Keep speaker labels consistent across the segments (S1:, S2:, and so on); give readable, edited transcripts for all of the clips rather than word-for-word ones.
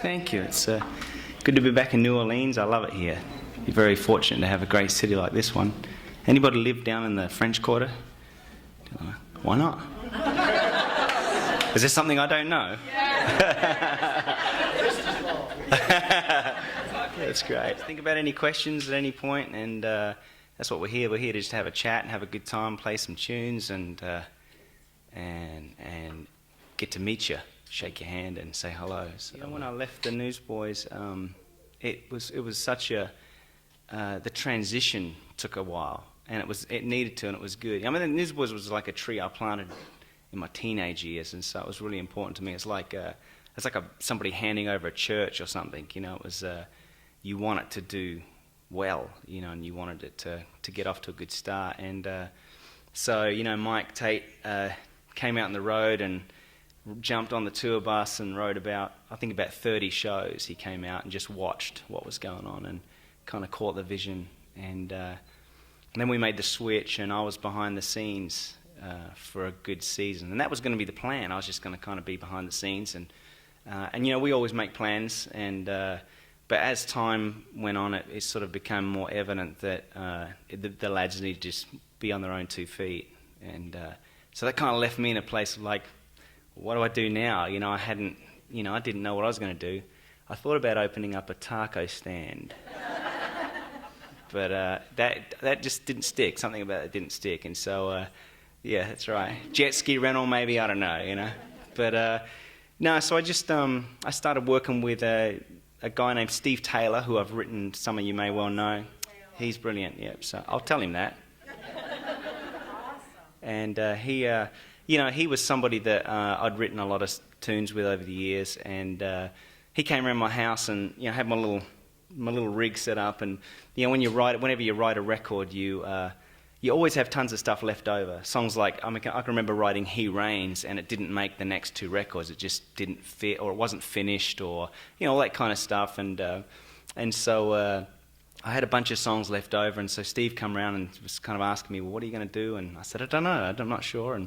S1: Thank you. It's good to be back in New Orleans. I love it here. You're very fortunate to have a great city like this one. Anybody live down in the French Quarter? Why not? Is there something I don't know? That's great. Think about any questions at any point, and that's what we're here. We're here to just have a chat and have a good time, play some tunes, and get to meet you, shake your hand, and say hello. So, when I left the Newsboys, it was such a the transition took a while, and it needed to, and it was good. I mean, the Newsboys was like a tree I planted in my teenage years, and so it was really important to me. It's like somebody handing over a church or something. It was you want it to do well, and you wanted it to get off to a good start. And so Mike Tate came out on the road and jumped on the tour bus and rode about 30 shows. He came out and just watched what was going on and kind of caught the vision. And then we made the switch, and I was behind the scenes for a good season. And that was going to be the plan. I was just going to kind of be behind the scenes. And we always make plans. But as time went on, it sort of became more evident that the lads need to just be on their own 2 feet. And so that kind of left me in a place of like, what do I do now? I didn't know what I was going to do. I thought about opening up a taco stand. But that just didn't stick. Something about it didn't stick. And so, yeah, that's right. Jet ski rental, maybe, I don't know, But no, so I just I started working with a guy named Steve Taylor, who I've written, some of you may well know. He's brilliant, yeah. So I'll tell him that. And he was somebody that I'd written a lot of tunes with over the years, and he came around my house and had my little rig set up, and whenever you write a record, you always have tons of stuff left over. Songs like I can remember writing "He Reigns" and it didn't make the next 2 records. It just didn't fit, or it wasn't finished, or all that kind of stuff. And so I had a bunch of songs left over, and so Steve come around and was kind of asking me, well, what are you going to do? And I said, I don't know, I'm not sure.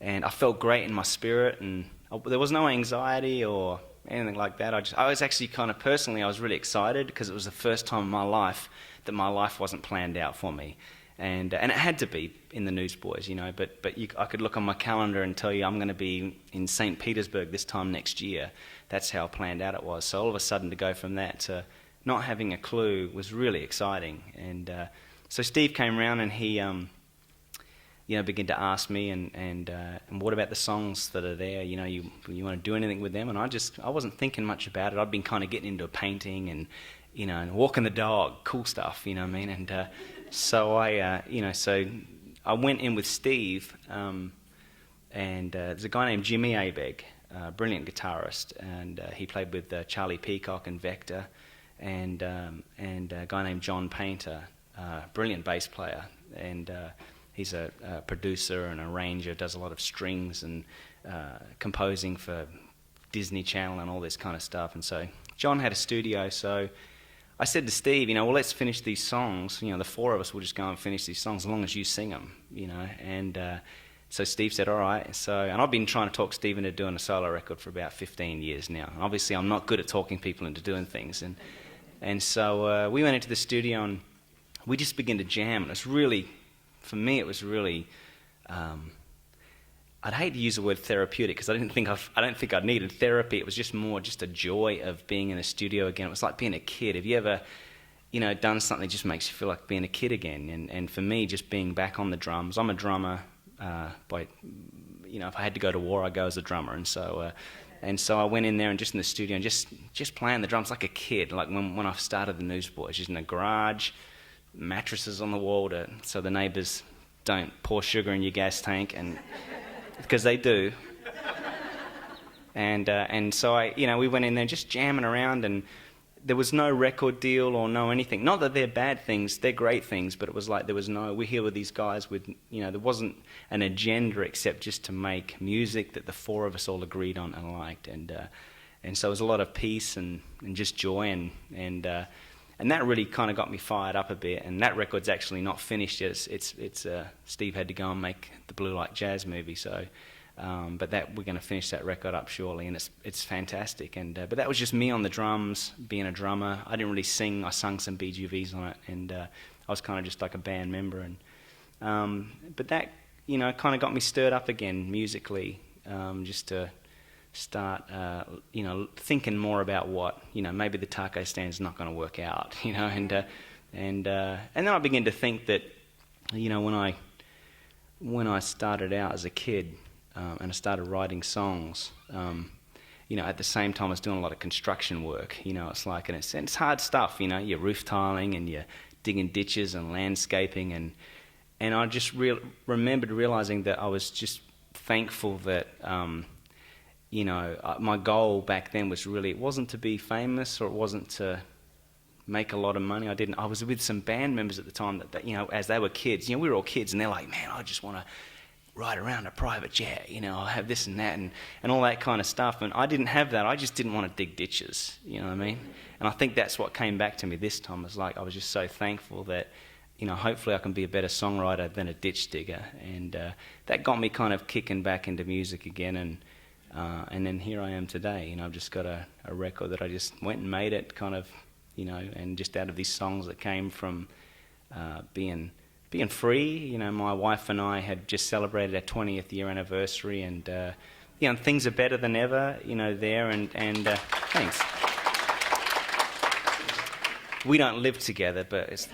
S1: And I felt great in my spirit, and there was no anxiety or anything like that. I was actually kind of personally, I was really excited because it was the first time in my life that my life wasn't planned out for me. And it had to be in the Newsboys, but I could look on my calendar and tell you I'm going to be in St. Petersburg this time next year. That's how planned out it was. So all of a sudden to go from that to not having a clue was really exciting. And so Steve came around and he began to ask me, and what about the songs that are there? You want to do anything with them? And I wasn't thinking much about it. I'd been kind of getting into painting and and walking the dog, cool stuff. You know what I mean? And so I went in with Steve, and there's a guy named Jimmy Abegg, a brilliant guitarist, and he played with Charlie Peacock and Vector, and a guy named John Painter, brilliant bass player, and he's a producer and arranger, does a lot of strings and composing for Disney Channel and all this kind of stuff. And so John had a studio, so I said to Steve, well, let's finish these songs. The 4 of us will just go and finish these songs as long as you sing them, And so Steve said, all right. And I've been trying to talk Steve into doing a solo record for about 15 years now. And obviously, I'm not good at talking people into doing things. And so we went into the studio and we just began to jam. And it's really, for me, it was really, I'd hate to use the word therapeutic because I don't think I needed therapy. It was just more just a joy of being in the studio again. It was like being a kid. Have you ever, done something that just makes you feel like being a kid again? And for me, just being back on the drums. I'm a drummer. If I had to go to war, I'd go as a drummer. And so I went in there and just in the studio and just playing the drums like a kid. Like when I started the Newsboys, just in the garage, mattresses on the wall so the neighbours don't pour sugar in your gas tank, and because they do. And so we went in there just jamming around, and there was no record deal or no anything. Not that they're bad things, they're great things, but it was like we're here with these guys with, there wasn't an agenda except just to make music that the 4 of us all agreed on and liked. And so it was a lot of peace and just joy, and that really kind of got me fired up a bit. And that record's actually not finished yet. Steve had to go and make the Blue Like Jazz movie, so But that we're going to finish that record up shortly, and it's fantastic. And but that was just me on the drums, being a drummer. I didn't really sing. I sung some BGVs on it, and I was kind of just like a band member. And but that kind of got me stirred up again musically, just to start thinking more about what maybe the taco stand's not going to work out, and then I began to think that when I started out as a kid. And I started writing songs, at the same time I was doing a lot of construction work, it's like, and it's hard stuff, you're roof tiling and you're digging ditches and landscaping, and I just remembered realizing that I was just thankful that, my goal back then was really, it wasn't to be famous or it wasn't to make a lot of money. I was with some band members at the time that as they were kids, we were all kids, and they're like, man, I just want to ride around a private jet, I have this and that and all that kind of stuff. And I didn't have that. I just didn't want to dig ditches, you know what I mean? And I think that's what came back to me this time. It was like I was just so thankful that, hopefully I can be a better songwriter than a ditch digger. And that got me kind of kicking back into music again. And then here I am today. I've just got a record that I just went and made it kind of, and just out of these songs that came from being free. My wife and I had just celebrated our 20th year anniversary, and and things are better than ever, there, and thanks. We don't live together, but it's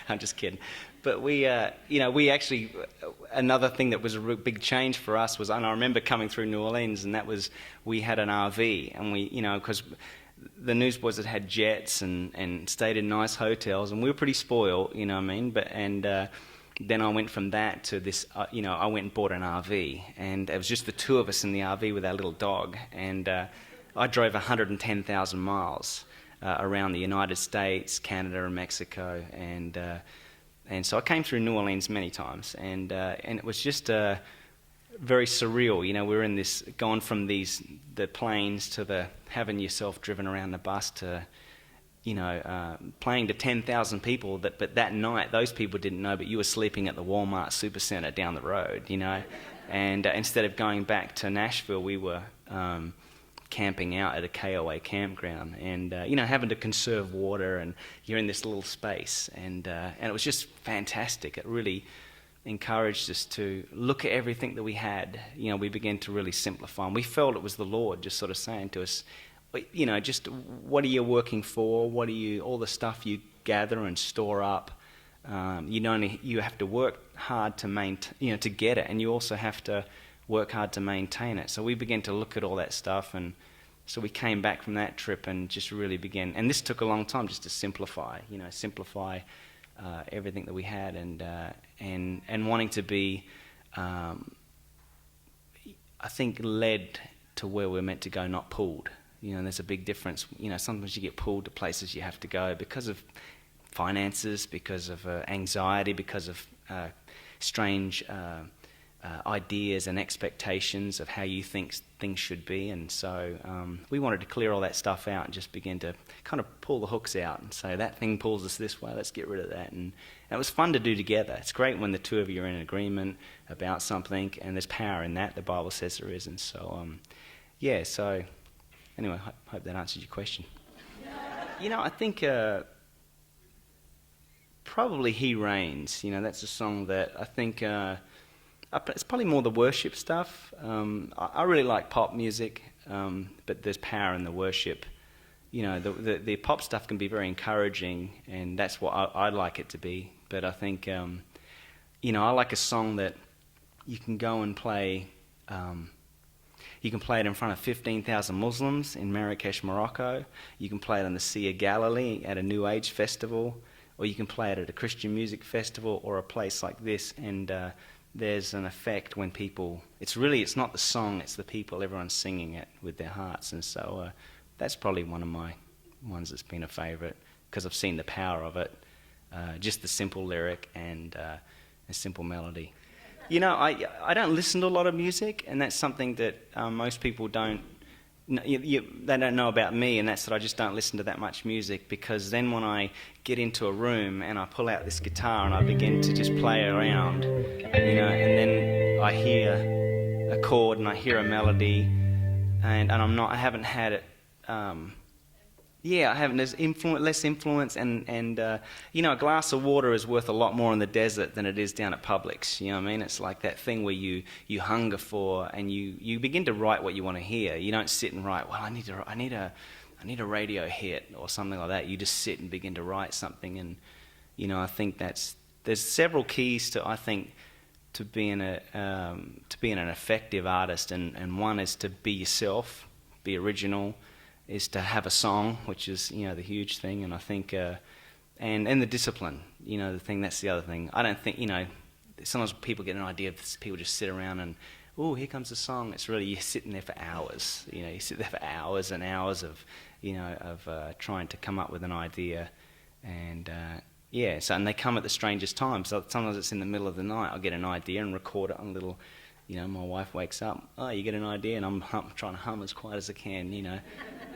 S1: I'm just kidding. But we actually, another thing that was a real big change for us was, and I remember coming through New Orleans, and that was, we had an RV, and we, because the Newsboys had jets and stayed in nice hotels, and we were pretty spoiled, you know what I mean? Then I went from that to this, I went and bought an RV, and it was just the two of us in the RV with our little dog, and I drove 110,000 miles around the United States, Canada, and Mexico, and so I came through New Orleans many times, and it was just very surreal. We were in this, going from the planes to having yourself driven around the bus to, playing to 10,000 people. But that night, those people didn't know, but you were sleeping at the Walmart Supercenter down the road, And instead of going back to Nashville, we were camping out at a KOA campground, and having to conserve water, and you're in this little space, and it was just fantastic. It really encouraged us to look at everything that we had. We began to really simplify, and we felt it was the Lord just sort of saying to us, just what are you working for? What are you, all the stuff you gather and store up, you have to work hard to maintain, to get it, and you also have to work hard to maintain it. So we began to look at all that stuff, and so we came back from that trip and just really began, and this took a long time just to simplify everything that we had, and wanting to be, I think, led to where we're meant to go, not pulled. There's a big difference. Sometimes you get pulled to places you have to go because of finances, because of anxiety, because of strange ideas and expectations of how you think things should be. And so we wanted to clear all that stuff out and just begin to kind of pull the hooks out and say, that thing pulls us this way, let's get rid of that. And it was fun to do together. It's great when the two of you are in agreement about something, and there's power in that. The Bible says there is. And so, so anyway, hope that answers your question. I think probably He Reigns. That's a song that I think it's probably more the worship stuff. I really like pop music, but there's power in the worship. The pop stuff can be very encouraging, and that's what I like it to be. But I think, I like a song that you can go and play. You can play it in front of 15,000 Muslims in Marrakesh, Morocco. You can play it on the Sea of Galilee at a New Age festival, or you can play it at a Christian music festival or a place like this. And there's an effect when people, it's not the song, it's the people, everyone's singing it with their hearts. And so that's probably one of my ones that's been a favourite, because I've seen the power of it, just the simple lyric and a simple melody. I don't listen to a lot of music, and that's something that most people don't, they don't know about me, and that's that I just don't listen to that much music, because then when I get into a room and I pull out this guitar and I begin to just play around, and then I hear a chord and I hear a melody, and I haven't had it. I haven't. There's less influence, and a glass of water is worth a lot more in the desert than it is down at Publix. You know what I mean? It's like that thing where you hunger for, and you begin to write what you want to hear. You don't sit and write, well, I need a radio hit or something like that. You just sit and begin to write something, and I think there's several keys to being an effective artist, and one is to be yourself, be original, is to have a song, which is the huge thing, and I think and the discipline, that's the other thing. I don't think sometimes people get an idea of this, people just sit around and here's comes the song. It's really, you're sitting there for hours. You sit there for hours and hours of trying to come up with an idea, and and they come at the strangest times. So sometimes it's in the middle of the night. I'll get an idea and record it on a little. My wife wakes up. Oh, you get an idea, and I'm trying to hum as quiet as I can.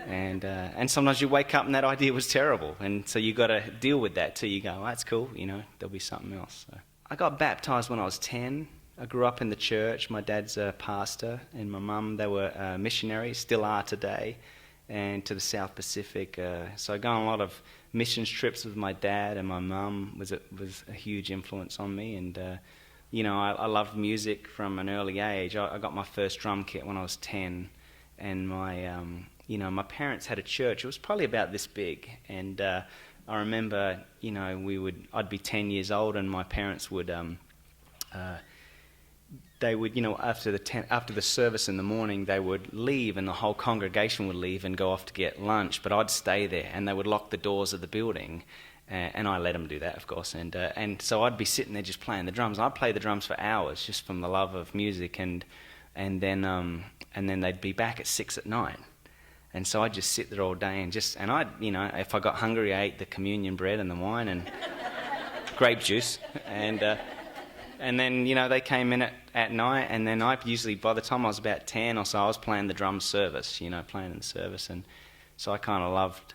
S1: And sometimes you wake up and that idea was terrible, and so you got to deal with that too. You go, that's cool. There'll be something else. So I got baptized when I was 10. I grew up in the church. My dad's a pastor, and my mum, they were missionaries, still are today, and to the South Pacific. So I go on a lot of missions trips with my dad, and my mum was a huge influence on me. And I loved music from an early age. I got my first drum kit when I was 10, and my parents had a church. It was probably about this big, and I remember, I'd be 10 years old, and my parents would, after the service in the morning, they would leave, and the whole congregation would leave and go off to get lunch, but I'd stay there, and they would lock the doors of the building, and I let them do that, of course, and so I'd be sitting there just playing the drums. I'd play the drums for hours just from the love of music, and then they'd be back at 6 at night. And so I'd just sit there all day and I'd, if I got hungry, I ate the communion bread and the wine and grape juice. And then, they came in at night, and then I usually, by the time I was about 10 or so, I was playing the drum service, playing in the service. And so I kind of loved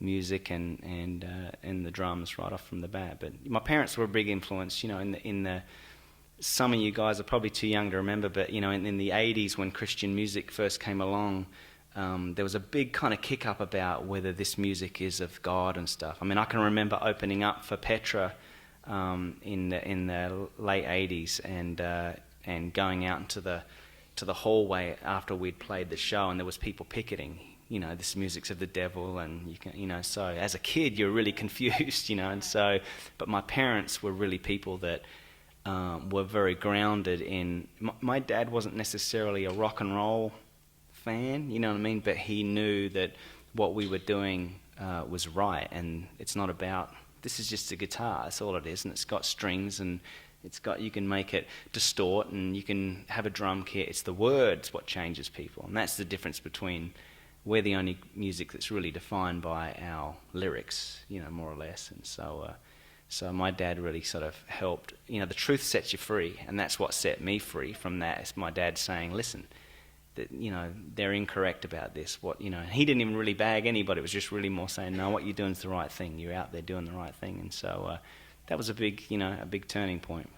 S1: music and the drums right off from the bat. But my parents were a big influence, some of you guys are probably too young to remember, but, in the 80s when Christian music first came along, there was a big kind of kick up about whether this music is of God and stuff. I mean, I can remember opening up for Petra in the late 80s and going out into the hallway after we'd played the show, and there was people picketing. This music's of the devil, and you can, so as a kid you're really confused, and so. But my parents were really people that were very grounded in. My dad wasn't necessarily a rock and roll fan, you know what I mean? But he knew that what we were doing was right, and it's not about, this is just a guitar, that's all it is, and it's got strings, and you can make it distort, and you can have a drum kit. It's the words what changes people, and that's the difference between, we're the only music that's really defined by our lyrics, more or less, and so my dad really sort of helped, the truth sets you free, and that's what set me free from that. It's my dad saying, listen, that they're incorrect about this. He didn't even really bag anybody. It was just really more saying, no, what you're doing is the right thing. You're out there doing the right thing, and so that was a big turning point.